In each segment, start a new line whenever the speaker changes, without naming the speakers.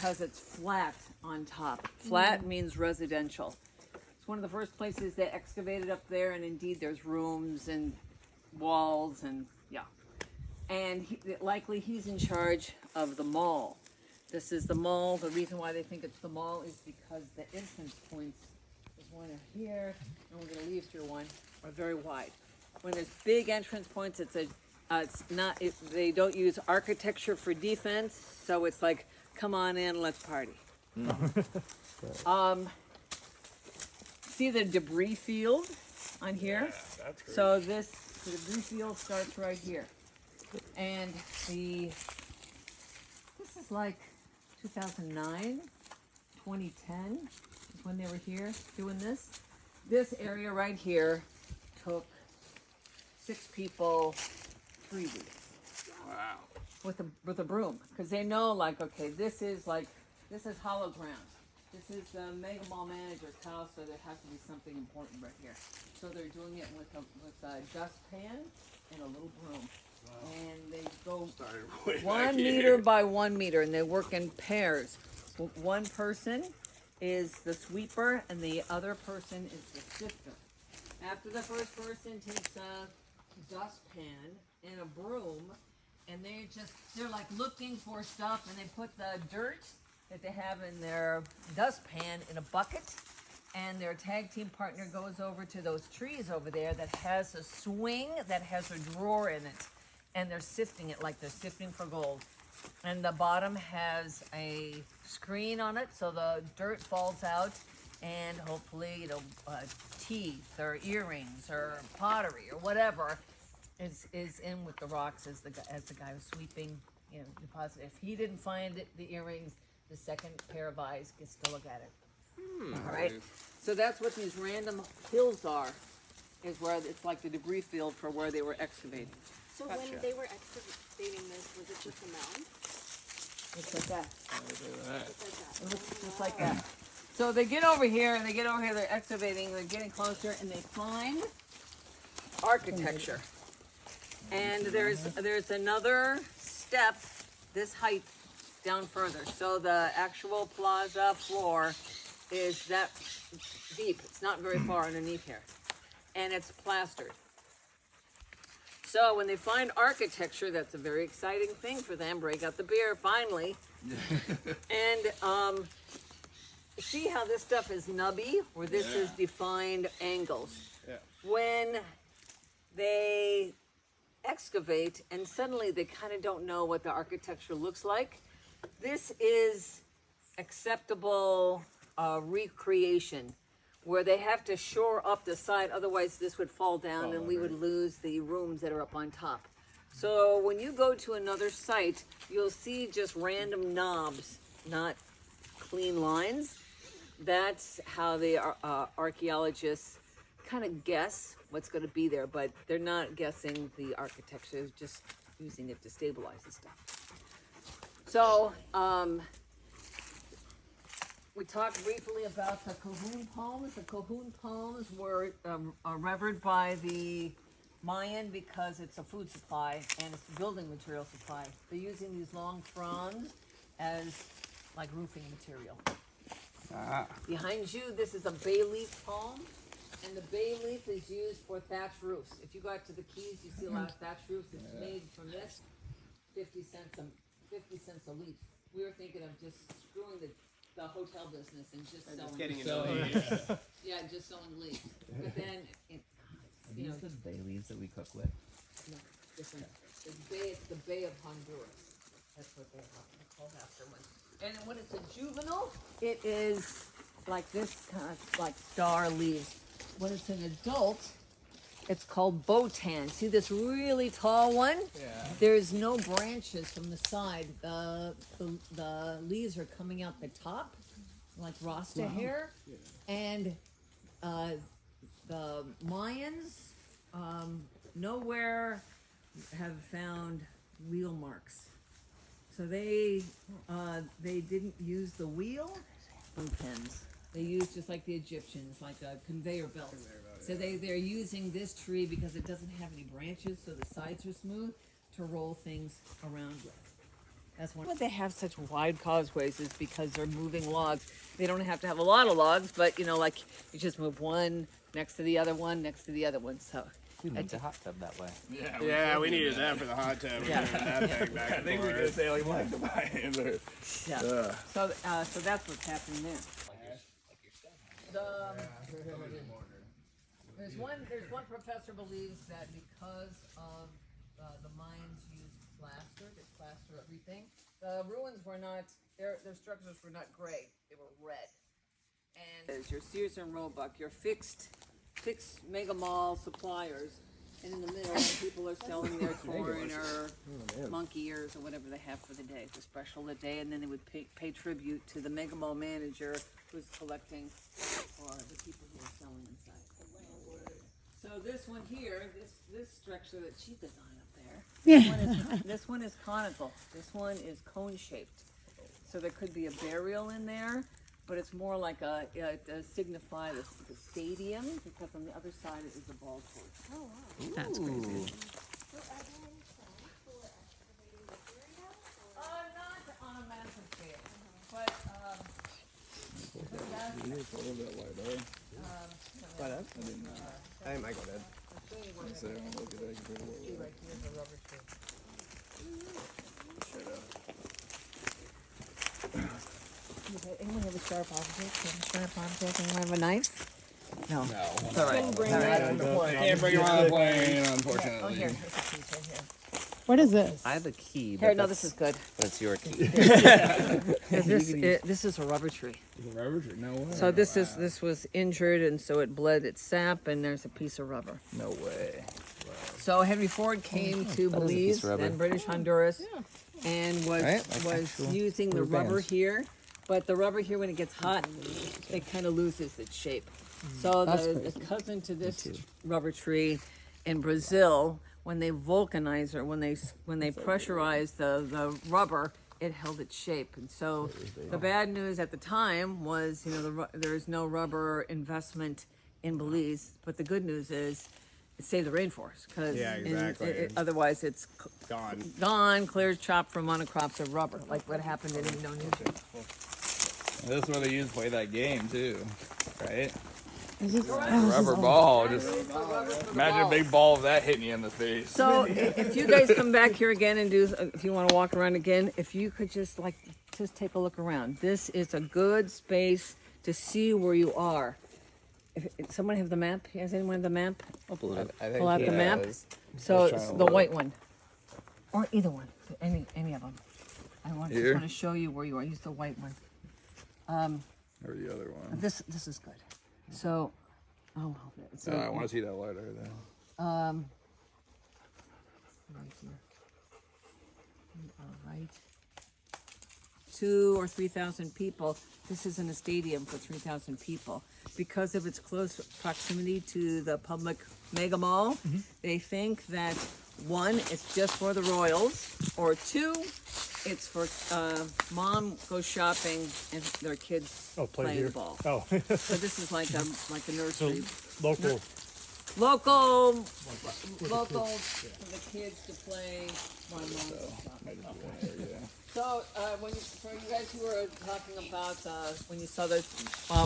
because it's flat on top. Flat means residential. It's one of the first places they excavated up there, and indeed there's rooms and walls and yeah. And likely he's in charge of the mall. This is the mall. The reason why they think it's the mall is because the entrance points, there's one here, and we're going to leave through one, are very wide. When there's big entrance points, they don't use architecture for defense, so it's like, come on in, let's party. See the debris field on here?
Yeah, that's great.
So the debris field starts right here. And this is like 2009, 2010 is when they were here doing this. This area right here took 6 people 3 weeks.
Wow.
With a broom, because they know, like, okay, this is hollow ground. This is the mega mall manager's house, so there has to be something important right here. So they're doing it with a dustpan and a little broom. Wow. And they go 1 meter by 1 meter, and they work in pairs. One person is the sweeper, and the other person is the sifter. After the first person takes a dustpan and a broom, and they're like looking for stuff, and they put the dirt that they have in their dustpan in a bucket, and their tag team partner goes over to those trees over there that has a swing that has a drawer in it, and they're sifting it like they're sifting for gold. And the bottom has a screen on it, so the dirt falls out, and hopefully, teeth or earrings or pottery or whatever is in with the rocks as the guy was sweeping, deposit. If he didn't find it, the earrings, the second pair of eyes gets to look at it. All right. So that's what these random hills are, is where it's like the debris field for where they were excavating.
So when they were excavating this, was it just a mound?
It's like that.
It
It looks just like that. So they get over here, they're excavating, they're getting closer, and they find architecture. And there's another step this height down further. So the actual plaza floor is that deep. It's not very far underneath here. And it's plastered. So when they find architecture, that's a very exciting thing for them. Break out the beer, finally. And see how this stuff is nubby, where this is defined angles.
Yeah.
When they excavate and suddenly they kind of don't know what the architecture looks like, this is acceptable recreation, where they have to shore up the side, otherwise this would fall down and we would lose the rooms that are up on top. So when you go to another site, you'll see just random knobs, not clean lines. That's how the archaeologists kind of guess what's going to be there, but they're not guessing the architecture, they're just using it to stabilize the stuff. So, we talked briefly about the Cahoon palms. The Cahoon palms were revered by the Mayan because it's a food supply and it's a building material supply. They're using these long fronds as like roofing material. Behind you, this is a bay leaf palm, and the bay leaf is used for thatch roofs. If you go out to the Keys, you see a lot of thatch roofs. It's made from this, 50 cents a leaf. We were thinking of just screwing the hotel business and just selling leaves. Yeah, just selling leaves. But then,
Are these the bay leaves that we cook with?
no, different. It's the Bay of Honduras. That's what they're called after one. And when it's a juvenile, it is like this kind of like star leaves. When it's an adult, it's called botan. See this really tall one?
Yeah.
There's no branches from the side. The leaves are coming out the top, like Rasta hair. Yeah. And the Mayans nowhere have found wheel marks. So they didn't use the wheel pens. They used just like the Egyptians, like a conveyor belt. So they're using this tree because it doesn't have any branches, so the sides are smooth to roll things around with. That's one. But they have such wide causeways is because they're moving logs. They don't have to have a lot of logs, but you know, like you just move one next to the other one, next to the other one. So
We moved the hot tub that way.
Yeah, we needed that for the hot tub.
Yeah.
That back
I think we just say like like to buy it, but
yeah. So that's what's happening there. There's one professor believes that because of the mines used plaster to plaster everything, the ruins were not their structures were not gray; they were red. And as your Sears and Roebuck, your fixed mega mall suppliers, and in the middle, people are selling their corn or monkey ears or whatever they have for the day, the special of the day, and then they would pay tribute to the mega mall manager who's collecting for the people who are selling inside. So this one here, this structure that she designed up there, this one is conical. This one is cone shaped. So there could be a burial in there, but it's more like to signify the stadium, because on the other side is a ball court.
Oh, wow.
That's crazy.
So are there any plans for excavating this area? Or?
Not on a massive scale, but
I might go ahead.
Anyone have a sharp object? Anyone have a knife? No.
No.
It's all right.
Can't bring it on the plane,
Oh,
unfortunately.
here. Here's a piece right here.
What is this?
I have a key.
Here,
But
no, this is good.
But it's your key.
This is a rubber tree.
No way.
So this was injured, and so it bled its sap, and there's a piece of rubber.
No way.
So Henry Ford came to
That is a piece
Belize,
of rubber.
then British Honduras, and was
Right, like
was
actual
using the
rubber
rubber
bands.
here. But the rubber here, when it gets hot, it kind of loses its shape. So the cousin to this rubber tree in Brazil, when they vulcanize or when they pressurize the rubber, it held its shape. And so the bad news at the time was, there is no rubber investment in Belize. But the good news is, it saved the rainforest, because
Yeah, exactly.
otherwise it's
Gone.
clear, chopped for monocrops of rubber, like what happened in Indonesia.
This is where they used to play that game too, right?
Is this,
Rubber ball. Just imagine a big ball of that hitting you in the face.
So if you guys come back here again and if you want to walk around again, if you could just take a look around. This is a good space to see where you are. If someone have the map? Has anyone have the map?
Pull it up.
I think
Pull out
he
the map.
has.
So
trying
it's
to
the
look.
white one, or either one, any of them. I just
Here?
want to show you where you are. Use the white one.
Or the other one.
This is good. So, so
I want to see that lighter then.
right here. We are right. 2,000 or 3,000 people. This isn't a stadium for 3,000 people. Because of its close proximity to the public mega mall, they think that 1, it's just for the royals, or 2, it's for mom goes shopping and their kids
play
playing
here.
ball.
Oh,
So this is like a nursery.
local.
Local for the kids to play while mom's shopping. So, for you guys who were talking about, when you saw the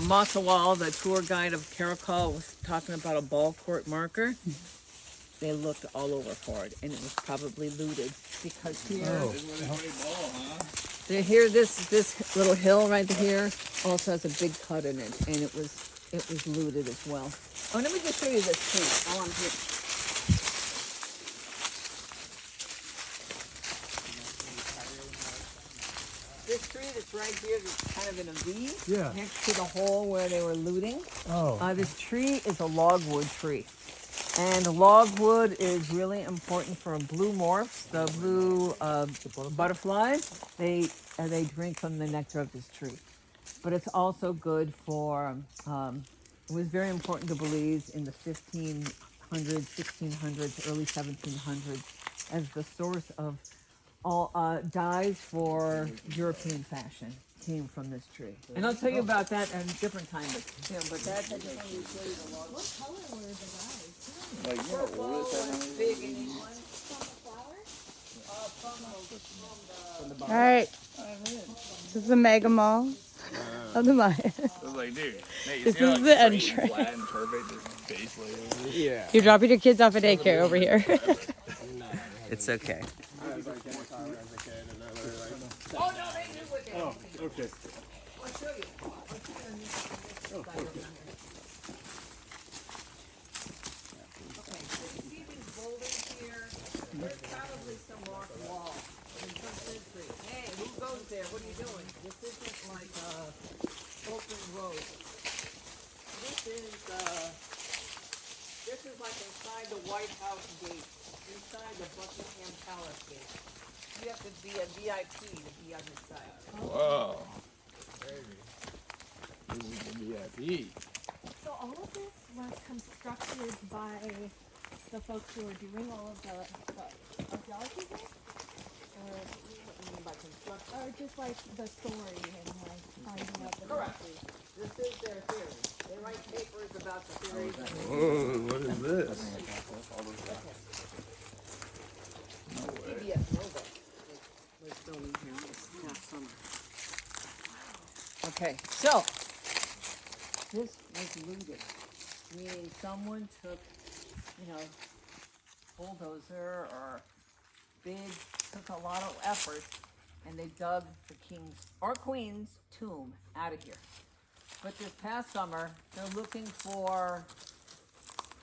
Masawal, the tour guide of Karakal was talking about a ball court marker, they looked all over for it, and it was probably looted, because here, this little hill right here also has a big cut in it, and it was looted as well. Oh, let me just show you this tree while I'm here. This tree that's right here, that's kind of in a V,
Yeah.
next to the hole where they were looting.
Oh,
This tree is a logwood tree. And logwood is really important for blue morphs, the blue butterflies. They drink from the nectar of this tree. But it's also good for, it was very important to Belize in the 1500s, 1600s, early 1700s as the source of all dyes for European fashion came from this tree. And I'll tell you about that at a different time, but that's I just wanted to show you the logwood.
What color were the dyes?
Like,
Purple and big in England.
From the flowers?
All right. This is the mega mall of the Maya.
I was like, dude, Nate, you
This
see how,
is
like,
the
straight and
entrance.
flat and perfect this base layer is?
Yeah.
You're dropping your kids off at daycare over here.
It's okay.
I was like in a car as a kid, and I was like,
Oh, no, they knew what they were.
oh, okay.
I'll show you. I'll show you on this side over here. Okay, so you see these boulders here? There's probably some rock wall in some century. Hey, who goes there? What are you doing? This isn't like open road. This is like inside the White House gate, inside the Buckingham Palace gate. You have to be a VIP to be on this side.
Whoa. Crazy. This is the VIP.
So all of this was constructed by the folks who are doing all of the archaeology here?
What do you mean by construction?
Or just like the story and like finding out the
Correct.
history?
This is their theory. They write papers about the theories.
Whoa, what is this?
PBS Nova. We're filming here this past summer. Okay, so this was looted, meaning someone took, bulldozer or took a lot of effort, and they dug the king's or queen's tomb out of here. But this past summer, they're looking for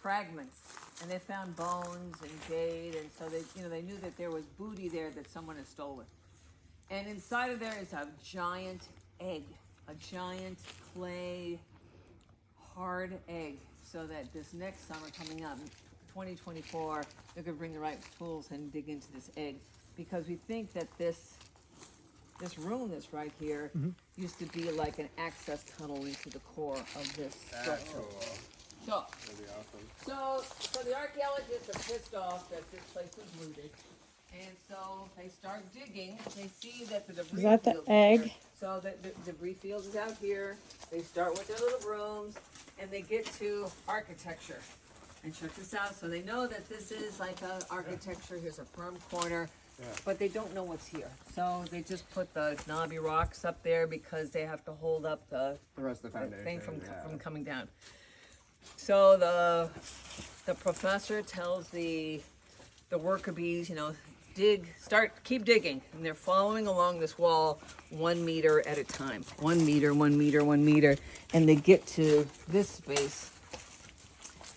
fragments, and they found bones and jade, and so they knew that there was booty there that someone had stolen. And inside of there is a giant egg, a giant clay, hard egg, so that this next summer coming up, 2024, they could bring the right tools and dig into this egg, because we think that this room that's right here used to be like an access tunnel into the core of this structure. So, so the archaeologists are pissed off that this place was looted, and so they start digging. They see that the debris
Is that the
field
egg?
here. So the debris field is out here. They start with their little brooms, and they get to architecture. And check this out. So they know that this is like a architecture. Here's a firm corner. But they don't know what's here. So they just put the knobby rocks up there because they have to hold up the
rest of the foundation.
thing from coming down. So the professor tells the worker bees, keep digging. And they're following along this wall 1 meter at a time. 1 meter, 1 meter, 1 meter. And they get to this space,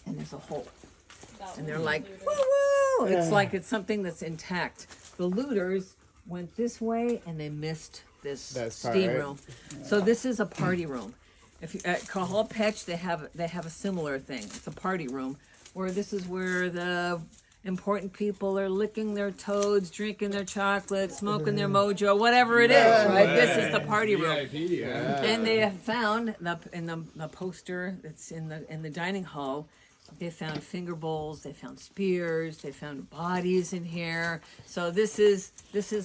and there's a hole. And they're like, woo woo! It's like it's something that's intact. The looters went this way and they missed this steam room. So this is a party room. If you at Cahal Petch, they have a similar thing. It's a party room where this is where the important people are licking their toads, drinking their chocolate, smoking their mojo, whatever it is, right? This is the party room. And they have found in the poster that's in the dining hall. They found finger bowls, they found spears, they found bodies in here. So this is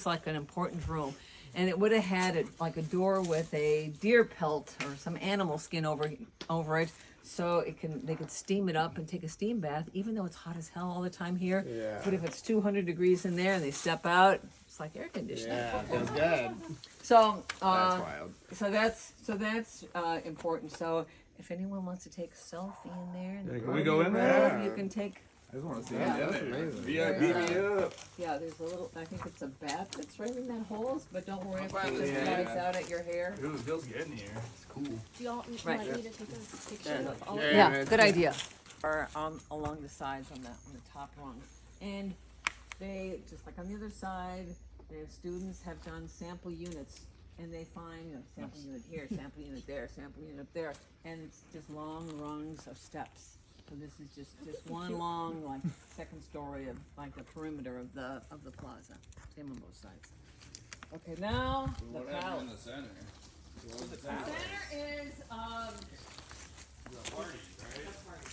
like an important room. And it would have had like a door with a deer pelt or some animal skin over it, so they could steam it up and take a steam bath, even though it's hot as hell all the time here.
Yeah.
But if it's 200 degrees in there and they step out, it's like air conditioning.
Yeah, that's good.
So
That's wild.
so that's important. So if anyone wants to take a selfie in there,
Can we go in there?
you can take.
I just want to see
Yeah,
it.
that's amazing.
VIP up.
Yeah, there's a little. I think it's a bath that's right in that hole. But don't worry if it
Probably,
just
yeah.
dries out at your hair.
It feels good in here. It's cool.
Do y'all
Right.
want me to take a picture of all
Yeah.
Yeah,
man.
good idea. Or along the sides on the top rungs, and they just like on the other side, their students have done sample units, and they find sample unit here, sample unit there, sample unit there, and it's just long rungs of steps. So this is just one long like second story of like the perimeter of the plaza. Same on both sides. Okay, now the palace.
center?
The center is
The party, right?
the party.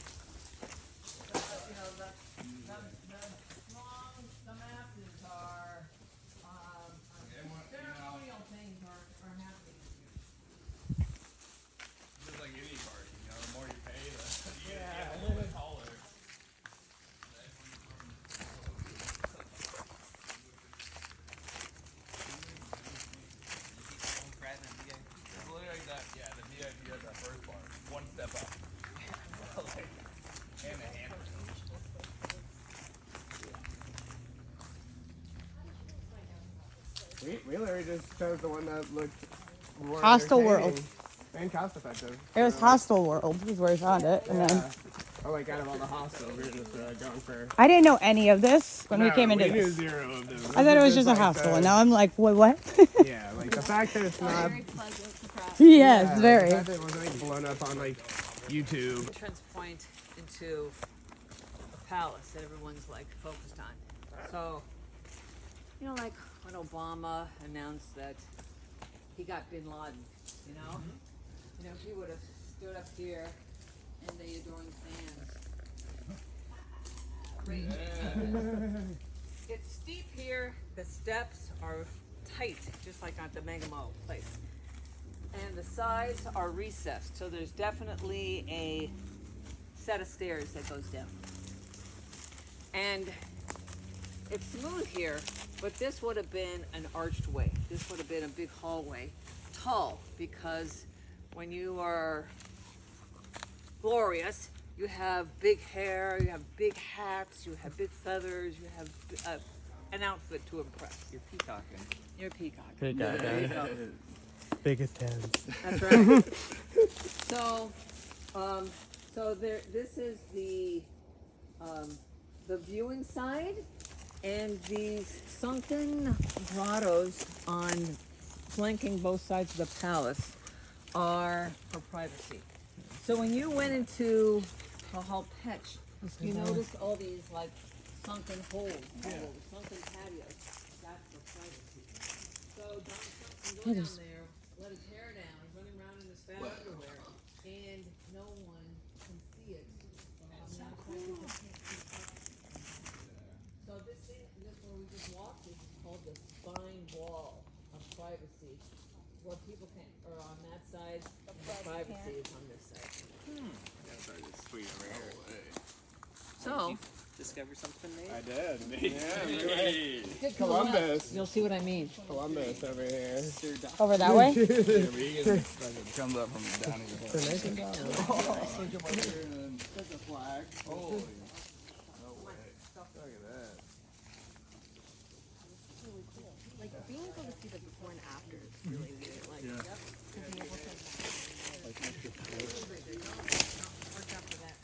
The masses are ceremonial things are happening here.
Just like any party, the more you pay, you get a little bit taller.
We literally just chose the one that looked more
Hostel World.
entertaining and cost effective.
It was Hostel World is where we found it. And then
Oh, like out of all the hostels, we were just going for.
I didn't know any of this when we came into
we knew
this.
zero of them.
I thought it was
This
just a
like
hostel, and
the-
now I'm like, what?
Yeah, like the fact that it's not.
Very pleasant surprise.
Yes,
The
very.
fact that it wasn't like blown up on like YouTube.
Entrance point into a palace that everyone's like focused on. So, you know, like when Obama announced that he got Bin Laden, you know, if he would have stood up here in the adoring fans. It's steep here. The steps are tight, just like at the Megamo place. And the sides are recessed, so there's definitely a set of stairs that goes down. And it's smooth here, but this would have been an arched way. This would have been a big hallway, tall, because when you are glorious, you have big hair, you have big hats, you have big feathers, you have an outfit to impress.
You're peacocking.
You're a peacock.
Peacock,
There you go.
Biggest heads.
That's right. So, this is the viewing side, and these sunken grottos on flanking both sides of the palace are for privacy. So when you went into the hall pitch, you noticed all these like sunken holes, sunken patios. That's for privacy. So Donald Trump can go down there, let his hair down, running around in his fat underwear, and no one can see it. So this where we just walked is called the spine wall of privacy, where people are on that side, and the privacy is on this side.
Sweet over here.
So,
Discover something new?
I did.
Hey.
get
Columbus.
You'll see what I mean.
Columbus over here.
Over that way?
Comes up from down here.
The nation dog.
There's a flag. Holy. No way. Look at that.
Like being able to see the before and after is really weird. Like to be able to
Watch out for that.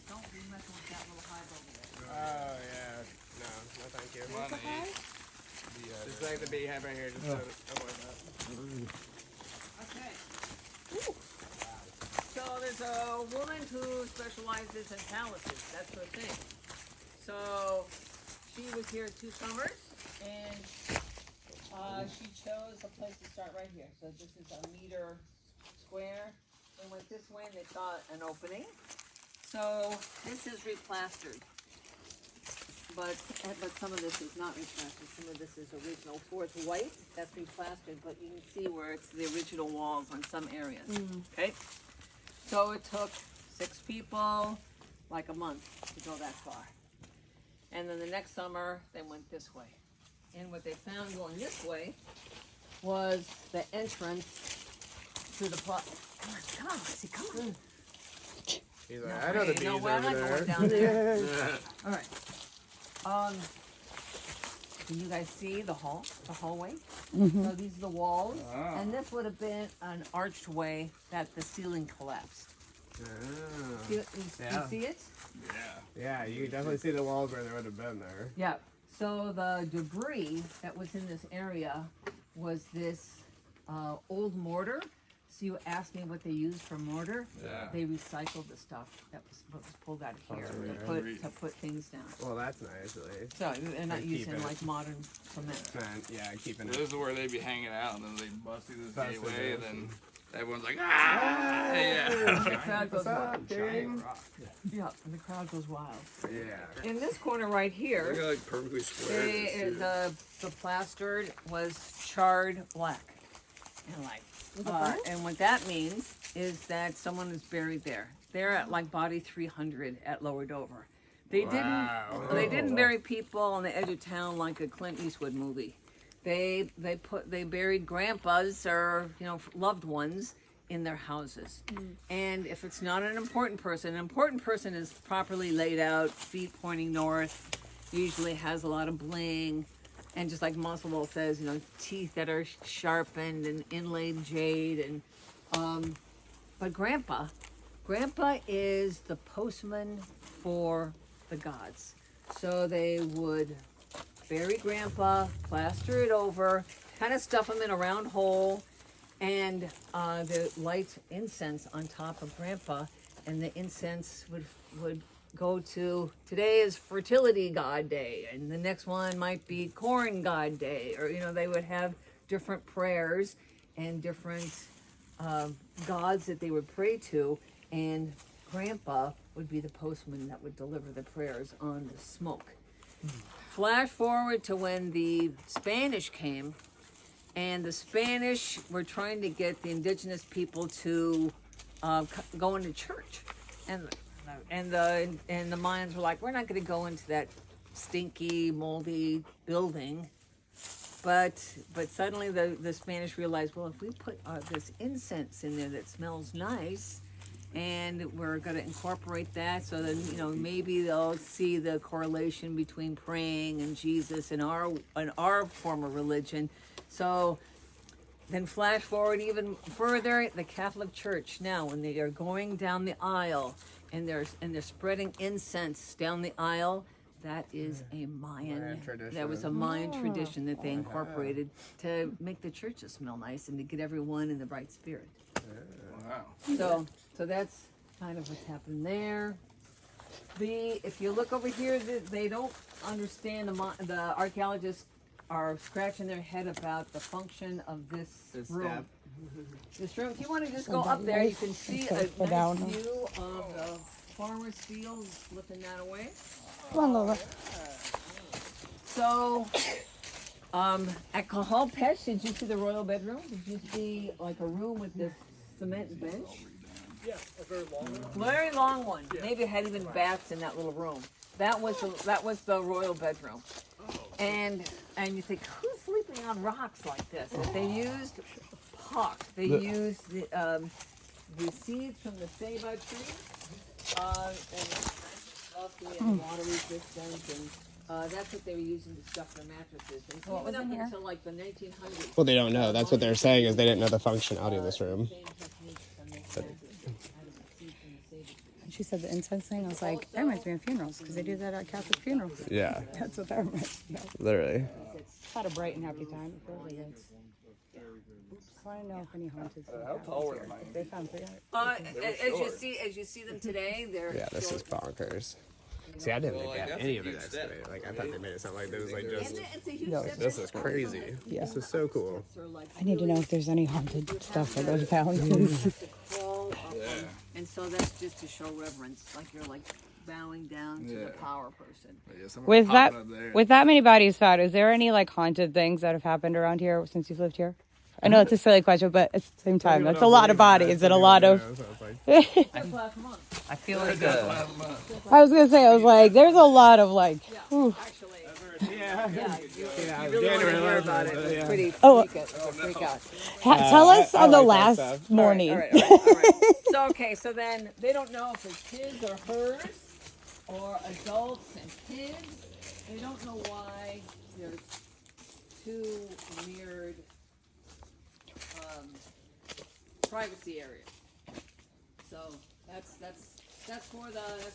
Don't be messing with that little hive over there.
Oh yeah. No, thank you.
Money.
Just like the beehive right here. Just avoid that.
Okay. So there's a woman who specializes in palaces. That's her thing. So she was here 2 summers, and she chose a place to start right here. So this is a meter square. They went this way and they saw an opening. So this is replastered. But some of this is not replastered. Some of this is original. For it's white, that's replastered, but you can see where it's the original walls on some areas. Okay? So it took 6 people like a month to go that far. And then the next summer, they went this way. And what they found going this way was the entrance to the plot. Come on, Lexi, come on.
He's like, I know the bees
No, we're
over
not
there.
going down there. All right. Can you guys see the hallway? So these are the walls, and this would have been an arched way that the ceiling collapsed. You see it?
Yeah, you can definitely see the walls where they would have been there.
Yeah. So the debris that was in this area was this old mortar. So you asked me what they used for mortar.
Yeah.
They recycled the stuff that was pulled out of here to put things down.
Well, that's nice at least.
So they're not
They keep
using
it.
like modern cement.
Man, yeah, keeping
This
it.
is where they be hanging out, and then they bust through this
Bust
gateway,
through
and
this.
then everyone's like, ah! Yeah.
The crowd goes
What's up,
wild.
King?
Yeah, and the crowd goes wild.
Yeah.
In this corner right
They're
here,
like perfectly square.
the plastered was charred black, and like, and what that means is that someone is buried there. They're at like body 300 at Lower Dover. They didn't bury people on the edge of town like a Clint Eastwood movie. They buried grandpas or loved ones in their houses. And if it's not an important person is properly laid out, feet pointing north, usually has a lot of bling, and just like Musselwhite says, you know, teeth that are sharpened and inlaid jade, and but Grandpa is the postman for the gods. So they would bury Grandpa, plaster it over, kind of stuff him in a round hole, and they light incense on top of Grandpa, and the incense would go to, today is fertility god day, and the next one might be corn god day, or, you know, they would have different prayers and different gods that they would pray to, and Grandpa would be the postman that would deliver the prayers on the smoke. Flash forward to when the Spanish came, and the Spanish were trying to get the indigenous people to go into church, and the Mayans were like, we're not going to go into that stinky, moldy building. But suddenly the Spanish realized, well, if we put this incense in there that smells nice, and we're going to incorporate that, so then, you know, maybe they'll see the correlation between praying and Jesus and our form of religion. So then flash forward even further, the Catholic Church now, when they are going down the aisle and they're spreading incense down the aisle, that is a Mayan
tradition.
that was a Mayan tradition that they incorporated to make the churches smell nice and to get everyone in the right spirit.
Wow.
So that's kind of what's happening there. If you look over here, they don't understand, the archaeologists are scratching their head about the function of this room. This room, if you want to just go up there, you can see a nice view of the farmer's fields looking that away.
Come on, Lola.
So, at Cahal Pesh, did you see the royal bedroom? Did you see like a room with this cement bench?
Yeah, a very long one.
Very long one. Maybe it had even baths in that little room. That was the royal bedroom. And you think, who's sleeping on rocks like this? But they used puck. They used the seeds from the ceiba tree, and water resistant, and that's what they were using to stuff their mattresses. And so even up until like the 1900s.
Well, they don't know. That's what they're saying, is they didn't know the functionality of this room.
She said the incense thing. I was like, that reminds me of funerals because they do that at Catholic funerals.
Yeah,
That's what that reminds me of.
literally.
It's had a bright and happy time. It feels like it's. I want to know if any haunted things
How tall were they?
They found 300.
As you see them today, they're
Yeah, this is bonkers. See, I didn't think they had any of it excavated. Like, I thought they made it sound like there was like just.
It's a huge
No,
step.
This is crazy.
Yeah.
This is so cool.
I need to know if there's any haunted stuff that goes down.
And so that's just to show reverence, like you're like bowing down to the power person.
Yeah, someone
With that,
popping up there.
with that many bodies found, is there any like haunted things that have happened around here since you've lived here? I know it's a silly question, but at the same time, that's a lot of bodies and a lot of.
Just last month.
I feel like
I was gonna say, I was like, there's a lot of like. Whew.
Actually,
Yeah.
you really want to hear about it. It's pretty freak out.
Tell us on the
like that
last
stuff.
morning.
All right. So, okay, so then they don't know if it's his or hers, or adults and kids. They don't know why there's two mirrored privacy areas. So that's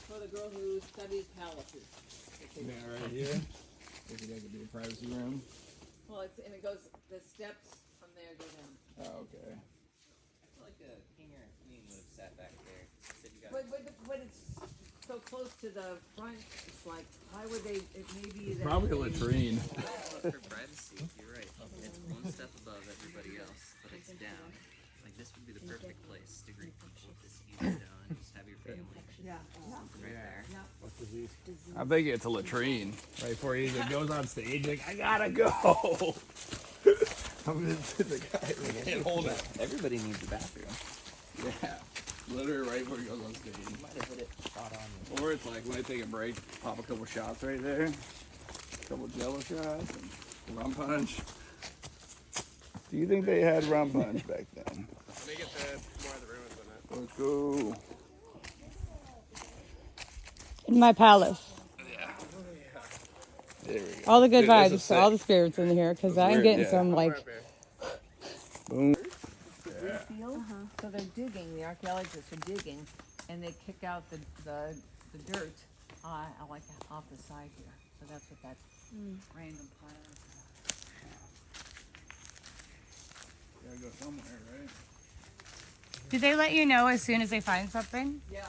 for the girl who studies palaces.
Yeah, right here. If it could be a privacy room.
Well, it goes, the steps from there go down.
Oh, okay.
I feel like a king or a queen would have sat back there. Said you got
But it's so close to the front, it's like, why would they, it maybe that
Probably a
they-
latrine.
for privacy. You're right. It's one step above everybody else, but it's down. Like this would be the perfect place to greet people with this huge stone. Just have your family.
Yeah.
Right there.
I think it's a latrine. Right before he goes on stage, like, I gotta go. I'm into the guy that can't hold it.
Everybody needs a bathroom.
Yeah. Literally right before he goes on stage.
You might have hit it spot on.
Or it's like when I take a break, pop a couple shots right there. A couple jello shots and rum punch. Do you think they had rum punch back then?
Let me get more of the ruins on it.
Let's go.
In my palace.
There we go.
All the good
Dude, this is
vibes,
sick.
all the spirits in here, because I'm
weird,
getting
yeah.
some like.
Boom.
Field. So they're digging. The archaeologists are digging, and they kick out the dirt. I like off the side here. So that's what that random pile is.
Gotta go somewhere, right?
Do they let you know as soon as they find something?
Yeah.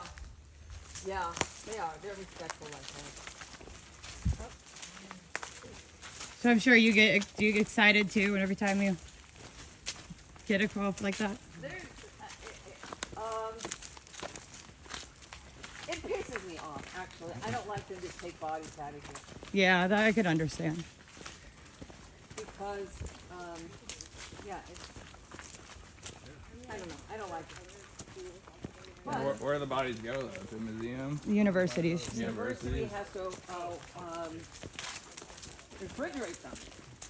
Yeah, they are. They're respectful like that.
So I'm sure you get excited too, and every time you get a call like that.
It pisses me off, actually. I don't like them to take bodies out of here
Yeah, that I could understand.
because, yeah, I don't know. I don't like it. But
Where do the bodies go though? To the museum?
Universities.
the university has to refrigerate them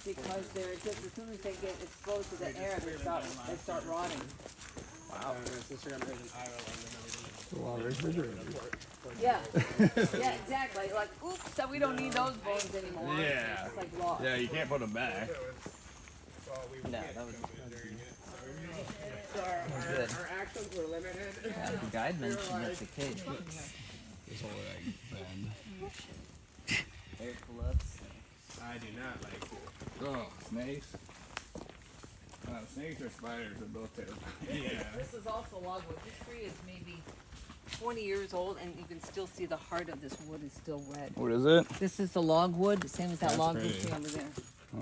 because they're just as soon as they get exposed to the air, they start rotting.
Wow. Since you're gonna raise an Ireland and everything.
A lot of refrigerators.
Yeah, yeah, exactly. Like, oops, so we don't need those bones anymore.
Yeah.
It's like lost.
Yeah, you can't put them back.
No, that was
Our
good.
actions were limited.
Yeah, the guide mentioned that's the case.
This whole like bend.
Air pull-ups.
I do not like it.
Oh, snakes. Snakes or spiders are both terrifying.
Yeah.
This is also logwood. This tree is maybe 20 years old, and you can still see the heart of this wood is still red.
What is it?
This is the logwood, the same as that
That's
logwood
pretty.
tree over there.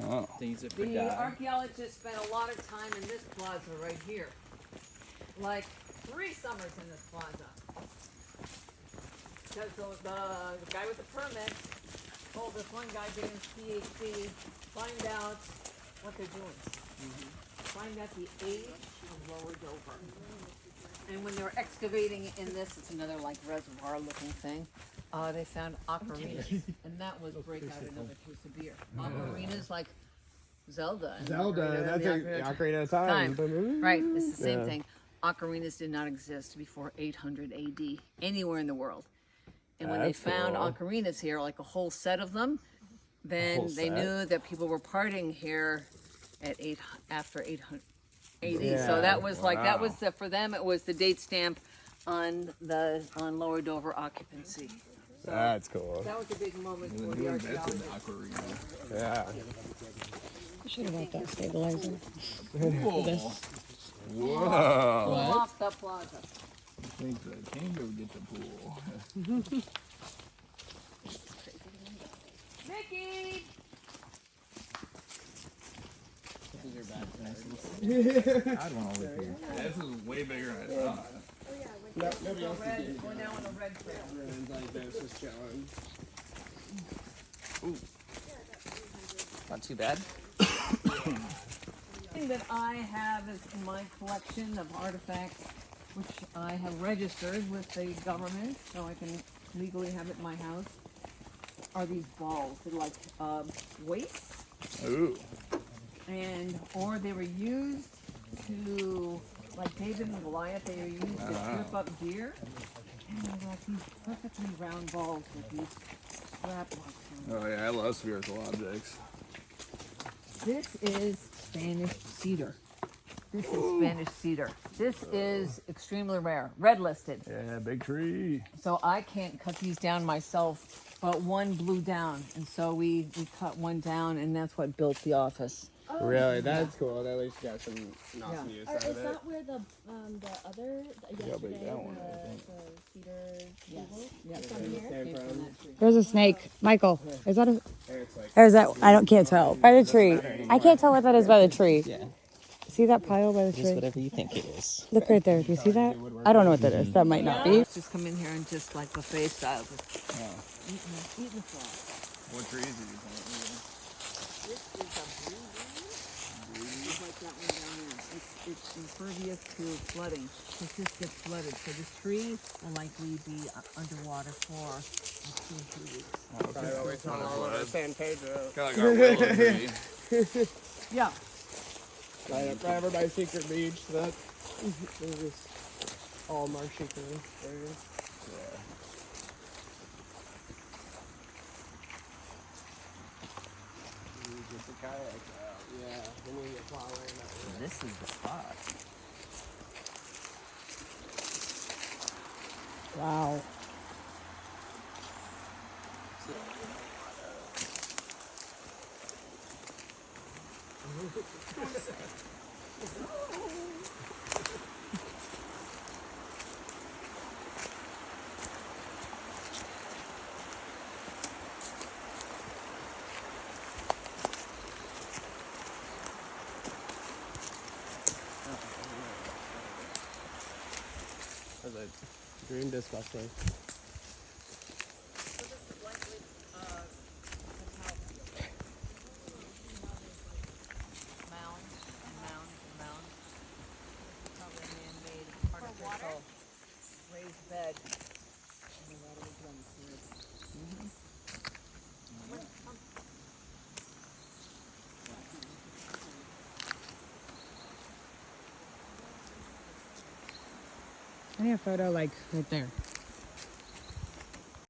Oh.
Things are for
The
dye.
archaeologists spent a lot of time in this plaza right here. Like 3 summers in this plaza. Because the guy with the permit told this one guy getting his PhD, find out what they're doing. Find out the age of Lower Dover. And when they were excavating in this, it's another like reservoir looking thing, they found ocarinas. And that was break out another case of beer. Ocarinas like Zelda. And
Zelda,
Ocarina
that's
of
a
the
Ocarina of Time.
Right, it's the same
Yeah.
thing. Ocarinas did not exist before 800 AD anywhere in the world. And when
That's
they found
cool.
ocarinas here, like a whole set of them, then
whole
they
set?
knew that people were partying here at after 800 AD.
Yeah.
So that was like that
Wow.
was for them. It was the date stamp on Lower Dover occupancy. So
That's cool.
that was a big moment for the
Doing bits in
archaeologists.
the aquarina.
Yeah.
I should have bought that stabilizer.
Cool.
Pull
Whoa.
off the plaza.
I think the king will get the pool.
Mickey!
These are bad for nice little
I'd want to live here. This is way bigger than I thought.
Nobody else is
Red,
getting
we're now on the red trail.
Everyone's like this, just chilling.
Not too bad.
The thing that I have is in my collection of artifacts, which I have registered with the government, so I can legally have it in my house, are these balls. They're like weights,
Ooh.
or they were used to, like David and Goliath, they were used to strip up deer. And they're like these perfectly round balls with these strap marks on them.
Oh yeah, I love spherical objects.
This is Spanish cedar. This is Spanish cedar. This is extremely rare, red listed.
Yeah, big tree.
So I can't cut these down myself, but one blew down. And so we cut one down, and that's what built the office.
Really? That's cool. At least you got some awesome
Yeah.
use
Or
out
is
of it.
that where the other yesterday
that one, I
the cedar table
Yeah.
from here?
Came from that tree.
There's a snake. Michael, is that a?
It's like,
Or is that? Can't tell. By the tree. I can't tell what that is by the tree.
Yeah.
See that pile by the
Just
tree?
whatever you think it is.
Look right there. Do you see that? I don't know what that is. That might not be.
Just come in here and just like buffet style, just eat the fly.
What trees do you think?
This is a blue It's like that one down there. It's impervious to flooding. This just gets flooded. So this tree will likely be underwater for like 2 or 3 weeks.
I always tell all over San Pedro.
Kind of like our willow tree.
Yeah.
Right over by Secret Beach. That is just all marshy kind of area.
Get the kayaks out.
Yeah, when we get plowing.
This is the spot.
Wow.
Green disgusting.
Mound and mound and mound. Probably a man-made artificial raised bed. And the water will run through.
I need a photo like right there.